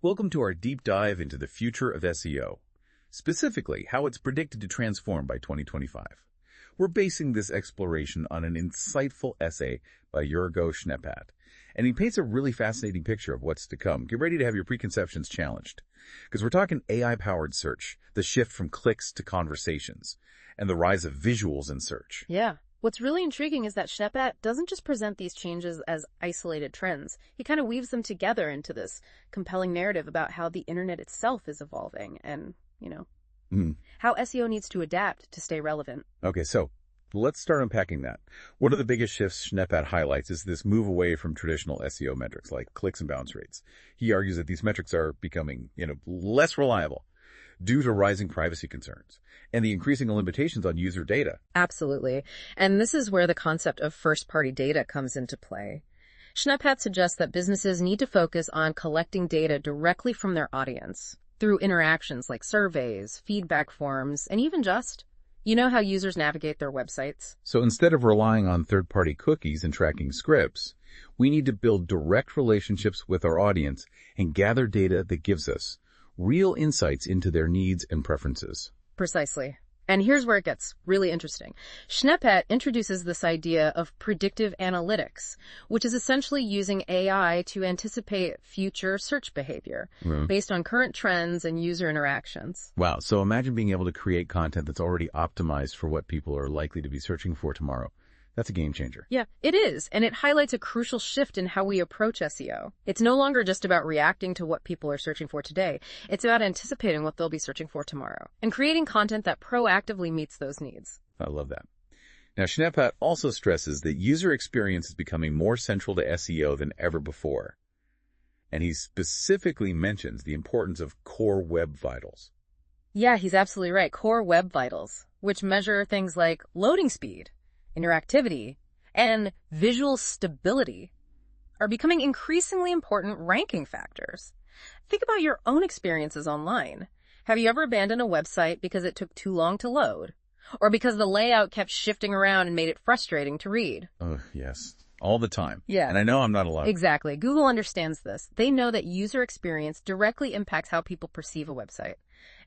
Welcome to our deep dive into the future of SEO, specifically how it's predicted to transform by 2025. We're basing this exploration on an insightful essay by Jörg-Owe, and he paints a really fascinating picture of what's to come. Get ready to have your preconceptions challenged, because we're talking AI-powered search, the shift from clicks to conversations, and the rise of visuals in search. Yeah. What's really intriguing is that Schneepat doesn't just present these changes as isolated trends. He kind of weaves them together into this compelling narrative about how the internet itself is evolving and, how SEO needs to adapt to stay relevant. Okay, so let's start unpacking that. One of the biggest shifts Schneepat highlights is this move away from traditional SEO metrics like clicks and bounce rates. He argues that these metrics are becoming, less reliable due to rising privacy concerns and the increasing limitations on user data. Absolutely. And this is where the concept of first-party data comes into play. Schneepat suggests that businesses need to focus on collecting data directly from their audience through interactions like surveys, feedback forms, and even just, how users navigate their websites. So instead of relying on third-party cookies and tracking scripts, we need to build direct relationships with our audience and gather data that gives us real insights into their needs and preferences. Precisely. And here's where it gets really interesting. Schneepat introduces this idea of predictive analytics, which is essentially using AI to anticipate future search behavior based on current trends and user interactions. Wow. So imagine being able to create content that's already optimized for what people are likely to be searching for tomorrow. That's a game changer. Yeah, it is. And it highlights a crucial shift in how we approach SEO. It's no longer just about reacting to what people are searching for today. It's about anticipating what they'll be searching for tomorrow and creating content that proactively meets those needs. I love that. Now, Schneepat also stresses that user experience is becoming more central to SEO than ever before. And he specifically mentions the importance of core web vitals. Yeah, he's absolutely right. Core web vitals, which measure things like loading speed, interactivity, and visual stability, are becoming increasingly important ranking factors. Think about your own experiences online. Have you ever abandoned a website because it took too long to load? Or because the layout kept shifting around and made it frustrating to read? Oh, yes. All the time. Yeah. And I know I'm not alone. Exactly. Google understands this. They know that user experience directly impacts how people perceive a website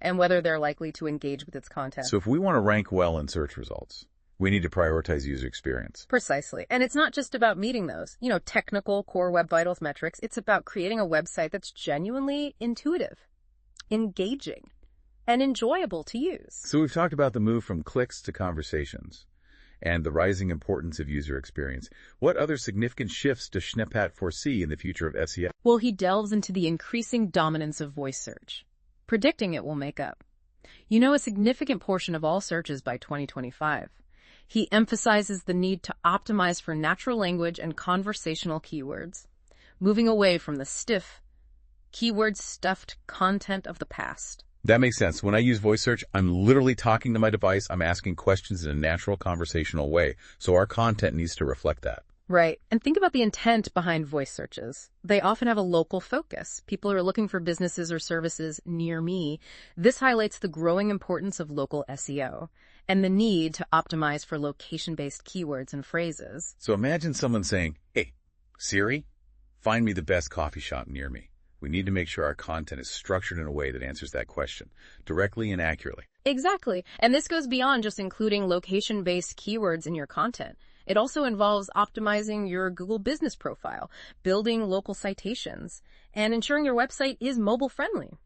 and whether they're likely to engage with its content. So if we want to rank well in search results, we need to prioritize user experience. Precisely. And it's not just about meeting those, technical core web vitals metrics. It's about creating a website that's genuinely intuitive, engaging, and enjoyable to use. So we've talked about the move from clicks to conversations and the rising importance of user experience. What other significant shifts does Schneepat foresee in the future of SEO? Well, he delves into the increasing dominance of voice search, predicting it will make up, a significant portion of all searches by 2025. He emphasizes the need to optimize for natural language and conversational keywords, moving away from the stiff, keyword-stuffed content of the past. That makes sense. When I use voice search, I'm literally talking to my device. I'm asking questions in a natural conversational way. So our content needs to reflect that. Right. And think about the intent behind voice searches. They often have a local focus. People are looking for businesses or services near me. This highlights the growing importance of local SEO and the need to optimize for location-based keywords and phrases. So imagine someone saying, "Hey, Siri, find me the best coffee shop near me." We need to make sure our content is structured in a way that answers that question directly and accurately. Exactly. And this goes beyond just including location-based keywords in your content. It also involves optimizing your Google business profile, building local citations, and ensuring your website is mobile-friendly.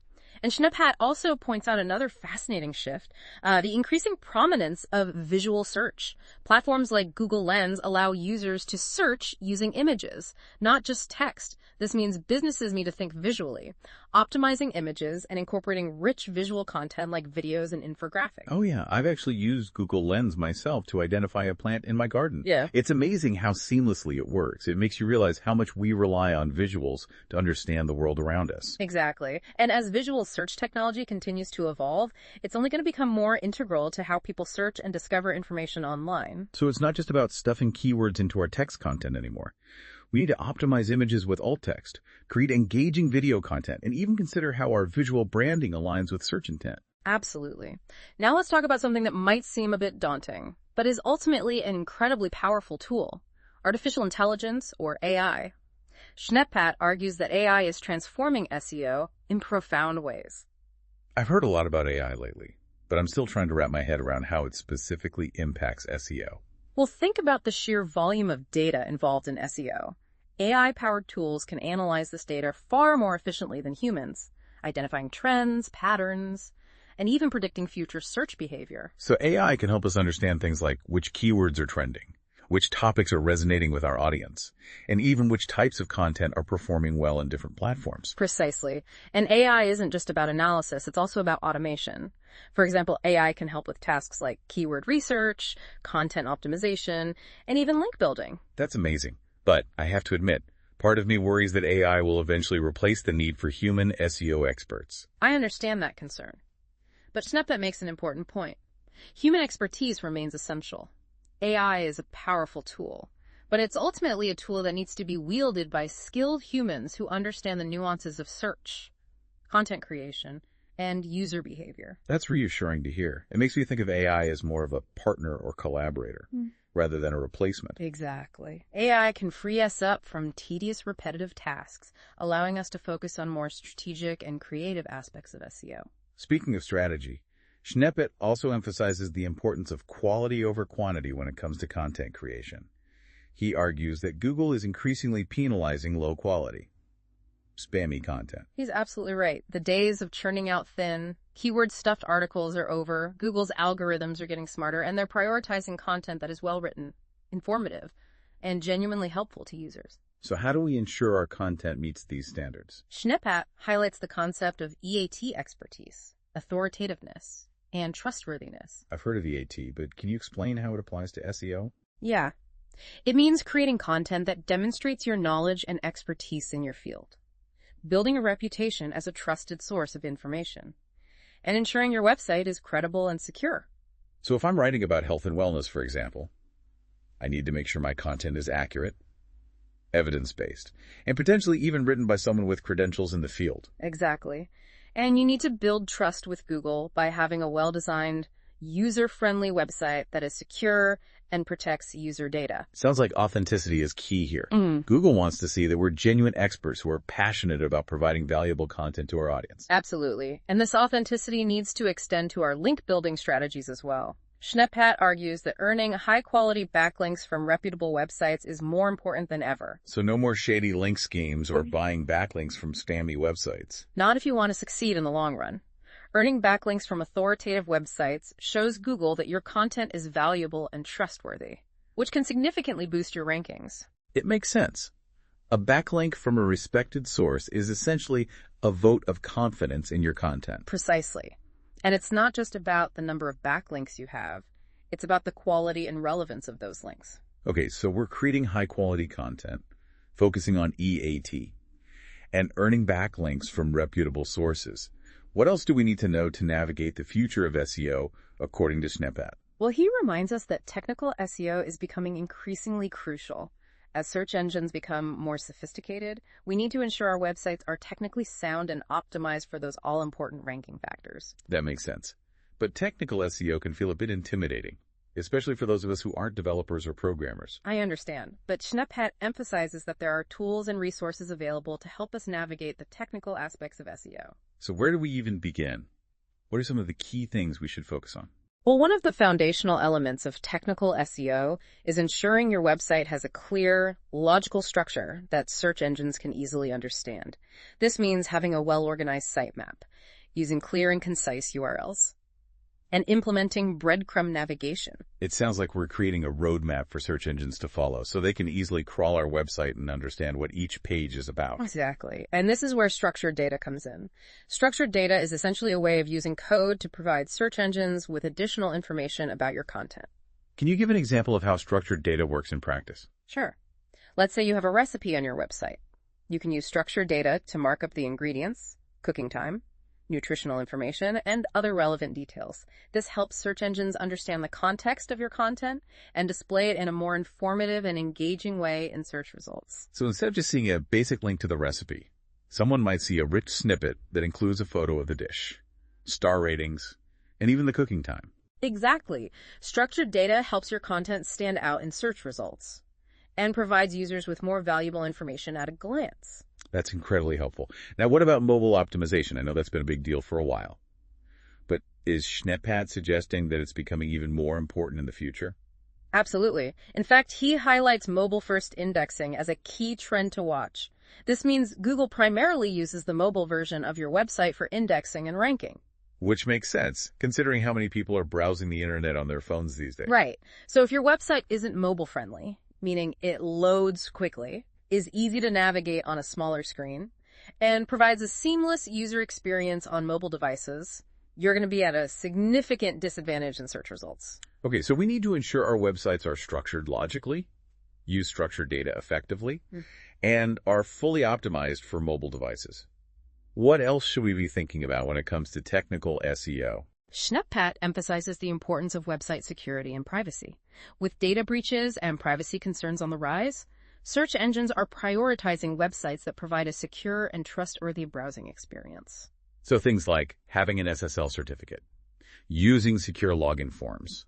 And Schneepat also points out another fascinating shift, the increasing prominence of visual search. Platforms like Google Lens allow users to search using images, not just text. This means businesses need to think visually, optimizing images and incorporating rich visual content like videos and infographics. Oh yeah, I've actually used Google Lens myself to identify a plant in my garden. Yeah. It's amazing how seamlessly it works. It makes you realize how much we rely on visuals to understand the world around us. Exactly. And as visual search technology continues to evolve, it's only going to become more integral to how people search and discover information online. So it's not just about stuffing keywords into our text content anymore. We need to optimize images with alt text, create engaging video content, and even consider how our visual branding aligns with search intent. Absolutely. Now let's talk about something that might seem a bit daunting, but is ultimately an incredibly powerful tool: artificial intelligence, or AI. Schneppat argues that AI is transforming SEO in profound ways. I've heard a lot about AI lately, but I'm still trying to wrap my head around how it specifically impacts SEO. Well, think about the sheer volume of data involved in SEO. AI-powered tools can analyze this data far more efficiently than humans, identifying trends, patterns, and even predicting future search behavior. So AI can help us understand things like which keywords are trending, which topics are resonating with our audience, and even which types of content are performing well in different platforms. Precisely. And AI isn't just about analysis, it's also about automation. For example, AI can help with tasks like keyword research, content optimization, and even link building. That's amazing. But I have to admit, part of me worries that AI will eventually replace the need for human SEO experts. I understand that concern. But Schneppat makes an important point. Human expertise remains essential. AI is a powerful tool, but it's ultimately a tool that needs to be wielded by skilled humans who understand the nuances of search, content creation, and user behavior. That's reassuring to hear. It makes me think of AI as more of a partner or collaborator, rather than a replacement. Exactly. AI can free us up from tedious, repetitive tasks, allowing us to focus on more strategic and creative aspects of SEO. Speaking of strategy, Schneppat also emphasizes the importance of quality over quantity when it comes to content creation. He argues that Google is increasingly penalizing low quality, spammy content. He's absolutely right. The days of churning out thin, keyword-stuffed articles are over. Google's algorithms are getting smarter, and they're prioritizing content that is well-written, informative, and genuinely helpful to users. So how do we ensure our content meets these standards? Schneppat highlights the concept of EAT expertise, authoritativeness, and trustworthiness. I've heard of EAT, but can you explain how it applies to SEO? Yeah. It means creating content that demonstrates your knowledge and expertise in your field, building a reputation as a trusted source of information, and ensuring your website is credible and secure. So if I'm writing about health and wellness, for example, I need to make sure my content is accurate, evidence-based, and potentially even written by someone with credentials in the field. Exactly. And you need to build trust with Google by having a well-designed, user-friendly website that is secure and protects user data. Sounds like authenticity is key here. Google wants to see that we're genuine experts who are passionate about providing valuable content to our audience. Absolutely. And this authenticity needs to extend to our link building strategies as well. Schneppat argues that earning high-quality backlinks from reputable websites is more important than ever. So no more shady link schemes or buying backlinks from spammy websites. Not if you want to succeed in the long run. Earning backlinks from authoritative websites shows Google that your content is valuable and trustworthy, which can significantly boost your rankings. It makes sense. A backlink from a respected source is essentially a vote of confidence in your content. Precisely. And it's not just about the number of backlinks you have, it's about the quality and relevance of those links. Okay, so we're creating high-quality content, focusing on EAT, and earning backlinks from reputable sources. What else do we need to know to navigate the future of SEO, according to Schneppat? Well, he reminds us that technical SEO is becoming increasingly crucial. As search engines become more sophisticated, we need to ensure our websites are technically sound and optimized for those all-important ranking factors. That makes sense. But technical SEO can feel a bit intimidating, especially for those of us who aren't developers or programmers. I understand, but Schneppat emphasizes that there are tools and resources available to help us navigate the technical aspects of SEO. So where do we even begin? What are some of the key things we should focus on? Well, one of the foundational elements of technical SEO is ensuring your website has a clear, logical structure that search engines can easily understand. This means having a well-organized sitemap, using clear and concise URLs, and implementing breadcrumb navigation. It sounds like we're creating a roadmap for search engines to follow, so they can easily crawl our website and understand what each page is about. Exactly. And this is where structured data comes in. Structured data is essentially a way of using code to provide search engines with additional information about your content. Can you give an example of how structured data works in practice? Sure. Let's say you have a recipe on your website. You can use structured data to mark up the ingredients, cooking time, nutritional information, and other relevant details. This helps search engines understand the context of your content and display it in a more informative and engaging way in search results. So instead of just seeing a basic link to the recipe, someone might see a rich snippet that includes a photo of the dish, star ratings, and even the cooking time. Exactly. Structured data helps your content stand out in search results. and provides users with more valuable information at a glance. That's incredibly helpful. Now, what about mobile optimization? I know that's been a big deal for a while. But is Schneppat suggesting that it's becoming even more important in the future? Absolutely. In fact, he highlights mobile-first indexing as a key trend to watch. This means Google primarily uses the mobile version of your website for indexing and ranking. Which makes sense, considering how many people are browsing the internet on their phones these days. Right. So if your website isn't mobile-friendly, meaning it loads quickly, is easy to navigate on a smaller screen, and provides a seamless user experience on mobile devices, you're going to be at a significant disadvantage in search results. Okay, so we need to ensure our websites are structured logically, use structured data effectively, and are fully optimized for mobile devices. What else should we be thinking about when it comes to technical SEO? Schneppat emphasizes the importance of website security and privacy. With data breaches and privacy concerns on the rise, search engines are prioritizing websites that provide a secure and trustworthy browsing experience. So things like having an SSL certificate, using secure login forms,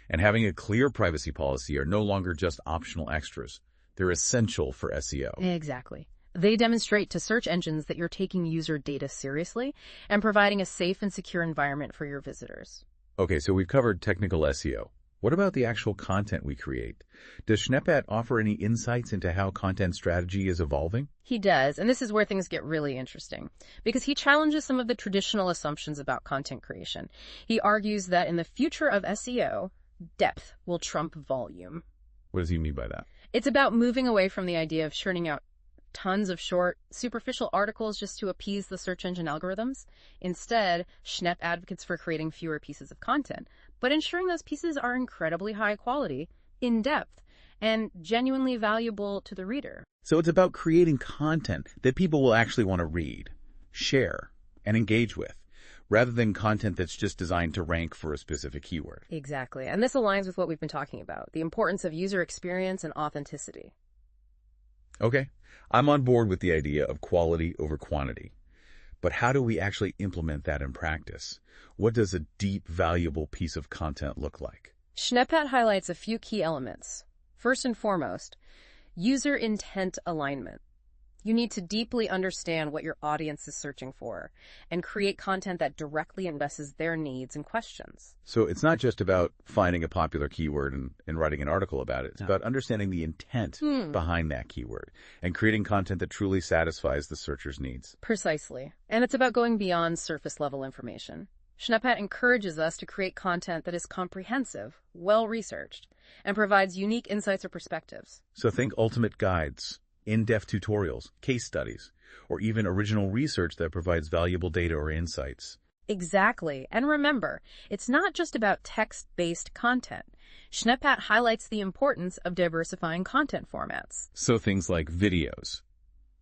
and having a clear privacy policy are no longer just optional extras. They're essential for SEO. Exactly. They demonstrate to search engines that you're taking user data seriously and providing a safe and secure environment for your visitors. Okay, so we've covered technical SEO. What about the actual content we create? Does Schneppat offer any insights into how content strategy is evolving? He does, and this is where things get really interesting, because he challenges some of the traditional assumptions about content creation. He argues that in the future of SEO, depth will trump volume. What does he mean by that? It's about moving away from the idea of churning out tons of short, superficial articles just to appease the search engine algorithms. Instead, Schnepp advocates for creating fewer pieces of content, but ensuring those pieces are incredibly high quality, in-depth, and genuinely valuable to the reader. So it's about creating content that people will actually want to read, share, and engage with, rather than content that's just designed to rank for a specific keyword. Exactly, and this aligns with what we've been talking about, the importance of user experience and authenticity. Okay, I'm on board with the idea of quality over quantity. But how do we actually implement that in practice? What does a deep, valuable piece of content look like? Schneppat highlights a few key elements. First and foremost, user intent alignment. You need to deeply understand what your audience is searching for and create content that directly addresses their needs and questions. So it's not just about finding a popular keyword and writing an article about it. It's about understanding the intent behind that keyword and creating content that truly satisfies the searcher's needs. Precisely. And it's about going beyond surface-level information. Schneppat encourages us to create content that is comprehensive, well-researched, and provides unique insights or perspectives. So think ultimate guides, in-depth tutorials, case studies, or even original research that provides valuable data or insights. Exactly. And remember, it's not just about text-based content. Schneppat highlights the importance of diversifying content formats. So things like videos,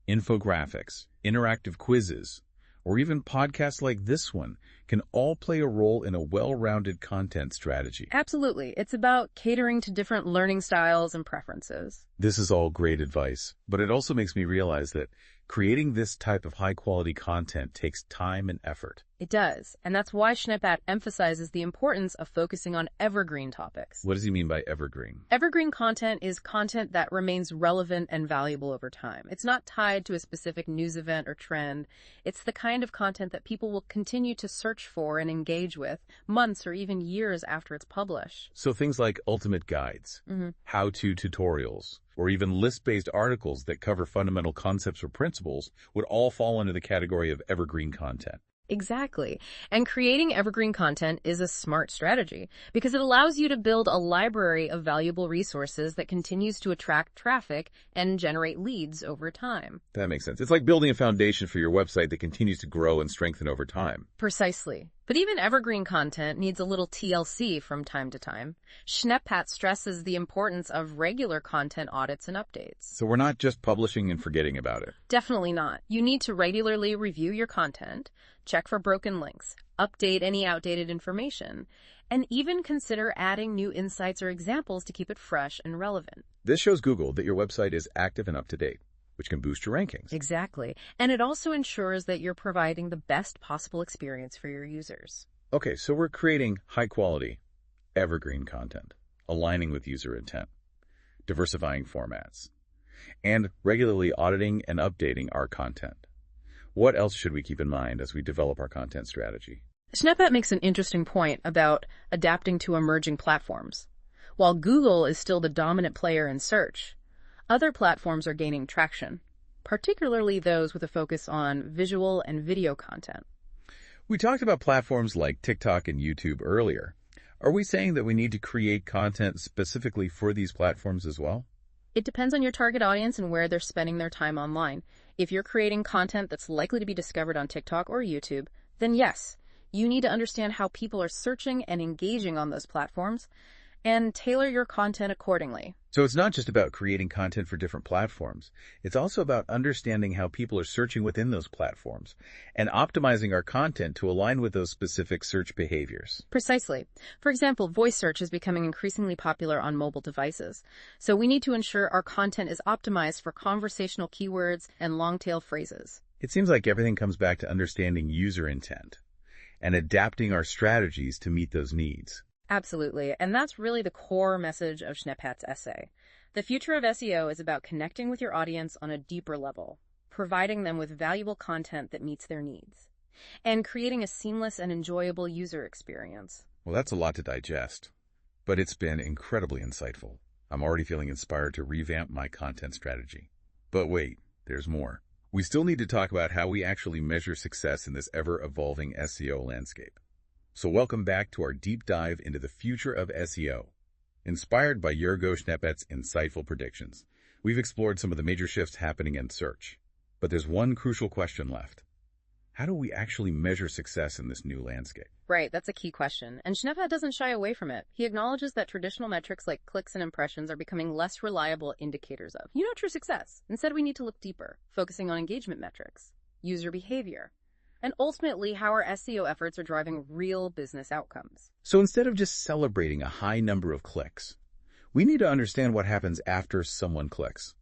infographics, interactive quizzes, or even podcasts like this one can all play a role in a well-rounded content strategy. Absolutely. It's about catering to different learning styles and preferences. This is all great advice, but it also makes me realize that creating this type of high-quality content takes time and effort. It does, and that's why Schneppat emphasizes the importance of focusing on evergreen topics. What does he mean by evergreen? Evergreen content is content that remains relevant and valuable over time. It's not tied to a specific news event or trend. It's the kind of content that people will continue to search for and engage with months or even years after it's published. So things like ultimate guides, how-to tutorials, or even list-based articles that cover fundamental concepts or principles would all fall under the category of evergreen content. Exactly. And creating evergreen content is a smart strategy because it allows you to build a library of valuable resources that continues to attract traffic and generate leads over time. That makes sense. It's like building a foundation for your website that continues to grow and strengthen over time. Precisely. But even evergreen content needs a little TLC from time to time. Schneppat stresses the importance of regular content audits and updates. So we're not just publishing and forgetting about it. Definitely not. You need to regularly review your content, check for broken links, update any outdated information, and even consider adding new insights or examples to keep it fresh and relevant. This shows Google that your website is active and up to date, which can boost your rankings. Exactly. And it also ensures that you're providing the best possible experience for your users. Okay, so we're creating high quality, evergreen content, aligning with user intent. diversifying formats, and regularly auditing and updating our content. What else should we keep in mind as we develop our content strategy? Schneppet makes an interesting point about adapting to emerging platforms. While Google is still the dominant player in search, other platforms are gaining traction, particularly those with a focus on visual and video content. We talked about platforms like TikTok and YouTube earlier. Are we saying that we need to create content specifically for these platforms as well? It depends on your target audience and where they're spending their time online. If you're creating content that's likely to be discovered on TikTok or YouTube, then yes, you need to understand how people are searching and engaging on those platforms and tailor your content accordingly. So it's not just about creating content for different platforms. It's also about understanding how people are searching within those platforms and optimizing our content to align with those specific search behaviors. Precisely. For example, voice search is becoming increasingly popular on mobile devices. So we need to ensure our content is optimized for conversational keywords and long-tail phrases. It seems like everything comes back to understanding user intent and adapting our strategies to meet those needs. Absolutely, and that's really the core message of Schneppet's essay. The future of SEO is about connecting with your audience on a deeper level, providing them with valuable content that meets their needs, and creating a seamless and enjoyable user experience. Well, that's a lot to digest, but it's been incredibly insightful. I'm already feeling inspired to revamp my content strategy. But wait, there's more. We still need to talk about how we actually measure success in this ever-evolving SEO landscape. So welcome back to our deep dive into the future of SEO. Inspired by Jörg-Owe Schneppet's insightful predictions, we've explored some of the major shifts happening in search. But there's one crucial question left. How do we actually measure success in this new landscape? Right, that's a key question, and Schneppet doesn't shy away from it. He acknowledges that traditional metrics like clicks and impressions are becoming less reliable indicators of, true success. Instead, we need to look deeper, focusing on engagement metrics, user behavior, and ultimately how our SEO efforts are driving real business outcomes. So instead of just celebrating a high number of clicks, we need to understand what happens after someone clicks.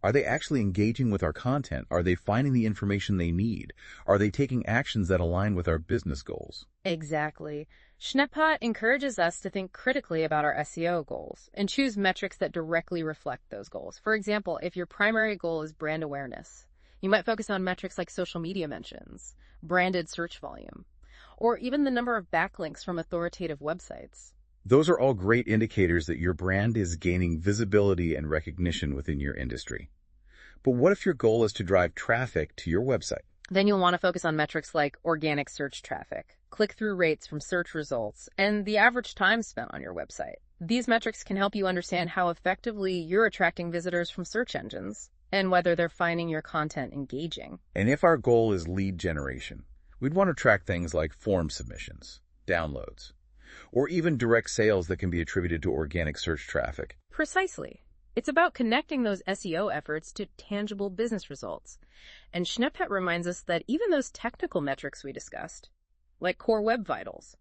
Are they actually engaging with our content? Are they finding the information they need? Are they taking actions that align with our business goals? Exactly. Schneppet encourages us to think critically about our SEO goals and choose metrics that directly reflect those goals. For example, if your primary goal is brand awareness, you might focus on metrics like social media mentions, branded search volume, or even the number of backlinks from authoritative websites. Those are all great indicators that your brand is gaining visibility and recognition within your industry. But what if your goal is to drive traffic to your website? Then you'll want to focus on metrics like organic search traffic, click-through rates from search results, and the average time spent on your website. These metrics can help you understand how effectively you're attracting visitors from search engines and whether they're finding your content engaging. And if our goal is lead generation, we'd want to track things like form submissions, downloads, or even direct sales that can be attributed to organic search traffic. Precisely. It's about connecting those SEO efforts to tangible business results. And Schneppet reminds us that even those technical metrics we discussed, like core web vitals,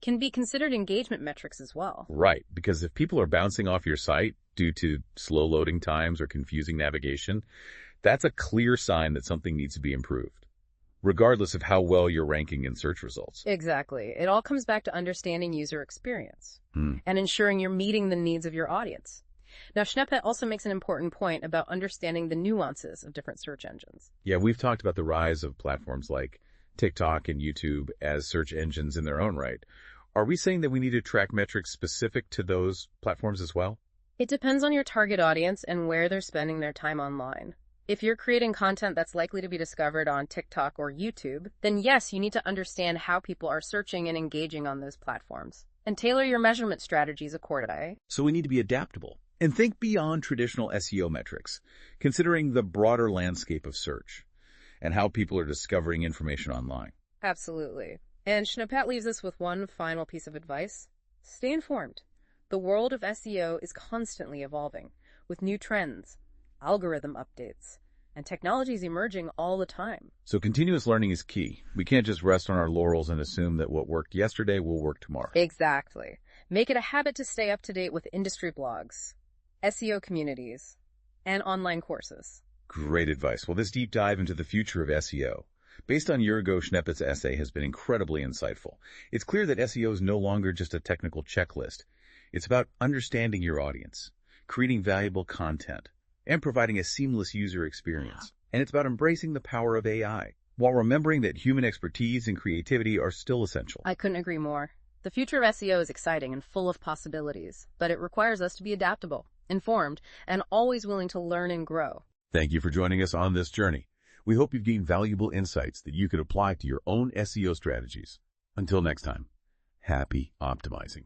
can be considered engagement metrics as well. Right, because if people are bouncing off your site due to slow loading times or confusing navigation, that's a clear sign that something needs to be improved, regardless of how well you're ranking in search results. Exactly. It all comes back to understanding user experience and ensuring you're meeting the needs of your audience. Now, Schneppet also makes an important point about understanding the nuances of different search engines. Yeah, we've talked about the rise of platforms like TikTok and YouTube as search engines in their own right. Are we saying that we need to track metrics specific to those platforms as well? It depends on your target audience and where they're spending their time online. If you're creating content that's likely to be discovered on TikTok or YouTube, then yes, you need to understand how people are searching and engaging on those platforms and tailor your measurement strategies accordingly. So we need to be adaptable and think beyond traditional SEO metrics, considering the broader landscape of search and how people are discovering information online. Absolutely. And Schneppet leaves us with one final piece of advice. Stay informed. The world of SEO is constantly evolving, with new trends, algorithm updates, and technologies emerging all the time. So continuous learning is key. We can't just rest on our laurels and assume that what worked yesterday will work tomorrow. Exactly. Make it a habit to stay up to date with industry blogs, SEO communities, and online courses. Great advice. Well, this deep dive into the future of SEO, based on Jörg-Owe Schneppet's essay, has been incredibly insightful. It's clear that SEO is no longer just a technical checklist. It's about understanding your audience, creating valuable content, and providing a seamless user experience. And it's about embracing the power of AI, while remembering that human expertise and creativity are still essential. I couldn't agree more. The future of SEO is exciting and full of possibilities, but it requires us to be adaptable, informed, and always willing to learn and grow. Thank you for joining us on this journey. We hope you've gained valuable insights that you could apply to your own SEO strategies. Until next time, happy optimizing.